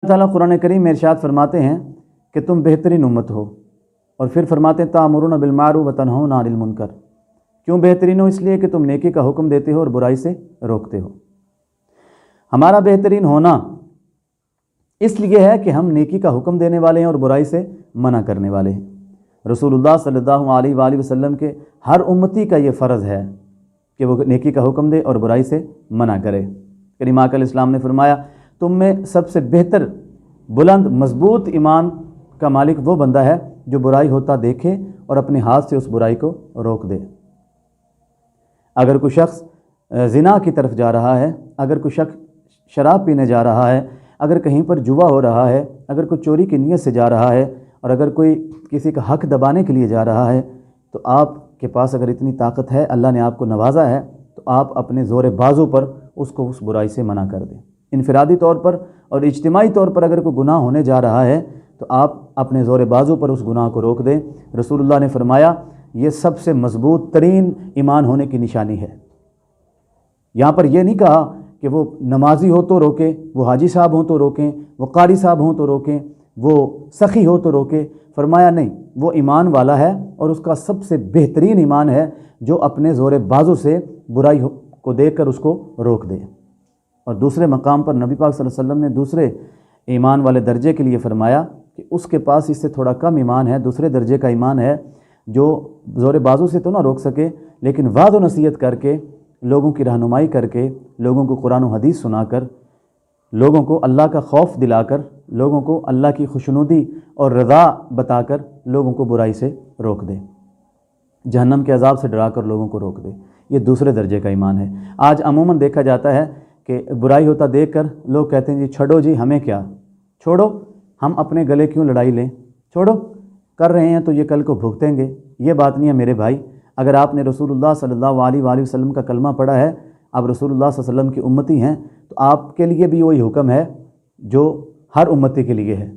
اللہ تعالیٰ قرآن کریم میں ارشاد فرماتے ہیں کہ تم بہترین امت ہو، اور پھر فرماتے ہیں تأمرون بالمعروف وتنہون عن المنکر۔ کیوں بہترین ہو؟ اس لیے کہ تم نیکی کا حکم دیتے ہو اور برائی سے روکتے ہو۔ ہمارا بہترین ہونا اس لیے ہے کہ ہم نیکی کا حکم دینے والے ہیں اور برائی سے منع کرنے والے ہیں۔ رسول اللہ صلی اللہ علیہ وآلہ وسلم کے ہر امتی کا یہ فرض ہے کہ وہ نیکی کا حکم دے اور برائی سے منع کرے۔ کریم آقا علیہ السلام نے فرمایا تم میں سب سے بہتر بلند مضبوط ایمان کا مالک وہ بندہ ہے جو برائی ہوتا دیکھے اور اپنے ہاتھ سے اس برائی کو روک دے۔ اگر کوئی شخص زنا کی طرف جا رہا ہے، اگر کوئی شخص شراب پینے جا رہا ہے، اگر کہیں پر جوا ہو رہا ہے، اگر کوئی چوری کی نیت سے جا رہا ہے، اور اگر کوئی کسی کا حق دبانے کے لیے جا رہا ہے، تو آپ کے پاس اگر اتنی طاقت ہے، اللہ نے آپ کو نوازا ہے، تو آپ اپنے زور بازو پر اس کو اس برائی سے منع کر دیں۔ انفرادی طور پر اور اجتماعی طور پر اگر کوئی گناہ ہونے جا رہا ہے تو آپ اپنے زور بازو پر اس گناہ کو روک دیں۔ رسول اللہ نے فرمایا یہ سب سے مضبوط ترین ایمان ہونے کی نشانی ہے۔ یہاں پر یہ نہیں کہا کہ وہ نمازی ہو تو روکیں، وہ حاجی صاحب ہوں تو روکیں، وہ قاری صاحب ہوں تو روکیں، وہ سخی ہو تو روکیں۔ فرمایا نہیں، وہ ایمان والا ہے اور اس کا سب سے بہترین ایمان ہے جو اپنے زور بازو سے برائی کو دیکھ کر اس کو روک دے۔ اور دوسرے مقام پر نبی پاک صلی اللہ علیہ وسلم نے دوسرے ایمان والے درجے کے لیے فرمایا کہ اس کے پاس اس سے تھوڑا کم ایمان ہے، دوسرے درجے کا ایمان ہے جو زور بازو سے تو نہ روک سکے لیکن وعظ و نصیحت کر کے، لوگوں کی رہنمائی کر کے، لوگوں کو قرآن و حدیث سنا کر، لوگوں کو اللہ کا خوف دلا کر، لوگوں کو اللہ کی خوشنودی اور رضا بتا کر لوگوں کو برائی سے روک دے، جہنم کے عذاب سے ڈرا کر لوگوں کو روک دے۔ یہ دوسرے درجے کا ایمان ہے۔ آج عموماً دیکھا جاتا ہے کہ برائی ہوتا دیکھ کر لوگ کہتے ہیں جی چھوڑو جی، ہمیں کیا، چھوڑو، ہم اپنے گلے کیوں لڑائی لیں، چھوڑو، کر رہے ہیں تو یہ کل کو بھگتیں گے۔ یہ بات نہیں ہے میرے بھائی۔ اگر آپ نے رسول اللہ صلی اللہ علیہ وآلہ وسلم کا کلمہ پڑھا ہے، آپ رسول اللہ صلی اللہ علیہ وسلم کی امتی ہیں، تو آپ کے لیے بھی وہی حکم ہے جو ہر امتی کے لیے ہے۔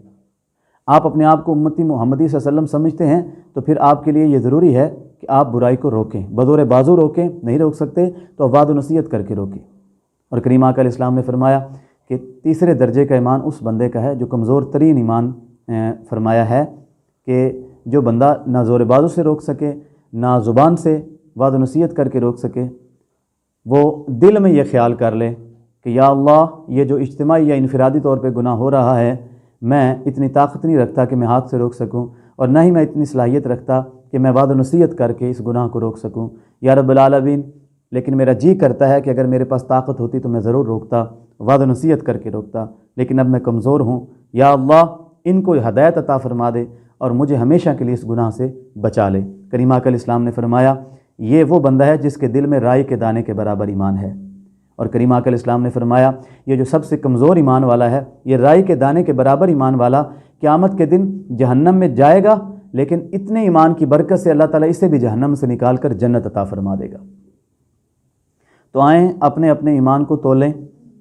آپ اپنے آپ کو امتی محمدی صلی اللہ علیہ وسلم سمجھتے ہیں تو پھر آپ کے لیے یہ ضروری ہے کہ آپ برائی کو روکیں، بزور بازو روکیں، نہیں روک سکتے تو وعظ و نصیحت کر کے روکیں۔ اور کریم آقا علیہ السلام نے فرمایا کہ تیسرے درجے کا ایمان اس بندے کا ہے جو کمزور ترین ایمان فرمایا ہے کہ جو بندہ نہ زور بازو سے روک سکے، نہ زبان سے وعظ و نصیحت کر کے روک سکے، وہ دل میں یہ خیال کر لے کہ یا اللہ یہ جو اجتماعی یا انفرادی طور پہ گناہ ہو رہا ہے، میں اتنی طاقت نہیں رکھتا کہ میں ہاتھ سے روک سکوں، اور نہ ہی میں اتنی صلاحیت رکھتا کہ میں وعظ و نصیحت کر کے اس گناہ کو روک سکوں۔ یا رب العالمین، لیکن میرا جی کرتا ہے کہ اگر میرے پاس طاقت ہوتی تو میں ضرور روکتا، وعظ و نصیحت کر کے روکتا، لیکن اب میں کمزور ہوں۔ یا اللہ ان کو ہدایت عطا فرما دے اور مجھے ہمیشہ کے لیے اس گناہ سے بچا لے۔ کریم آقا علیہ السلام نے فرمایا یہ وہ بندہ ہے جس کے دل میں رائی کے دانے کے برابر ایمان ہے۔ اور کریم آقا علیہ السلام نے فرمایا یہ جو سب سے کمزور ایمان والا ہے، یہ رائی کے دانے کے برابر ایمان والا قیامت کے دن جہنم میں جائے گا، لیکن اتنے ایمان کی برکت سے اللہ تعالیٰ اسے بھی جہنم سے نکال کر جنت عطا فرما دے گا۔ تو آئیں اپنے اپنے ایمان کو تولیں،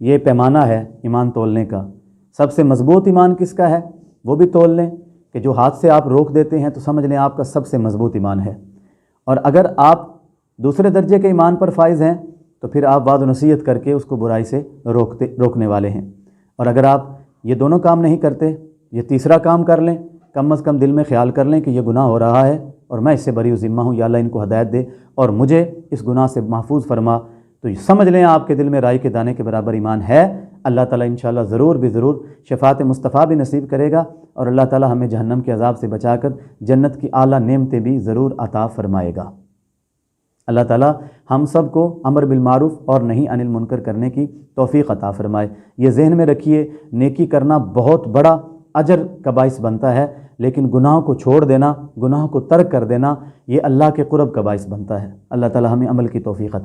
یہ پیمانہ ہے ایمان تولنے کا۔ سب سے مضبوط ایمان کس کا ہے وہ بھی تول لیں کہ جو ہاتھ سے آپ روک دیتے ہیں تو سمجھ لیں آپ کا سب سے مضبوط ایمان ہے۔ اور اگر آپ دوسرے درجے کے ایمان پر فائز ہیں تو پھر آپ وعظ و نصیحت کر کے اس کو برائی سے روکنے والے ہیں۔ اور اگر آپ یہ دونوں کام نہیں کرتے، یہ تیسرا کام کر لیں، کم از کم دل میں خیال کر لیں کہ یہ گناہ ہو رہا ہے اور میں اس سے بری و ذمہ ہوں، یا اللہ ان کو ہدایت دے اور مجھے اس گناہ سے محفوظ فرما، تو یہ سمجھ لیں آپ کے دل میں رائی کے دانے کے برابر ایمان ہے۔ اللہ تعالیٰ انشاءاللہ ضرور بھی ضرور شفاعت مصطفیٰ بھی نصیب کرے گا، اور اللہ تعالیٰ ہمیں جہنم کے عذاب سے بچا کر جنت کی اعلیٰ نعمتیں بھی ضرور عطا فرمائے گا۔ اللہ تعالیٰ ہم سب کو امر بالمعروف اور نہی عن المنکر کرنے کی توفیق عطا فرمائے۔ یہ ذہن میں رکھیے، نیکی کرنا بہت بڑا اجر کا باعث بنتا ہے، لیکن گناہوں کو چھوڑ دینا، گناہوں کو ترک کر دینا، یہ اللہ کے قرب کا باعث بنتا ہے۔ اللہ تعالیٰ ہمیں عمل کی توفیق عطا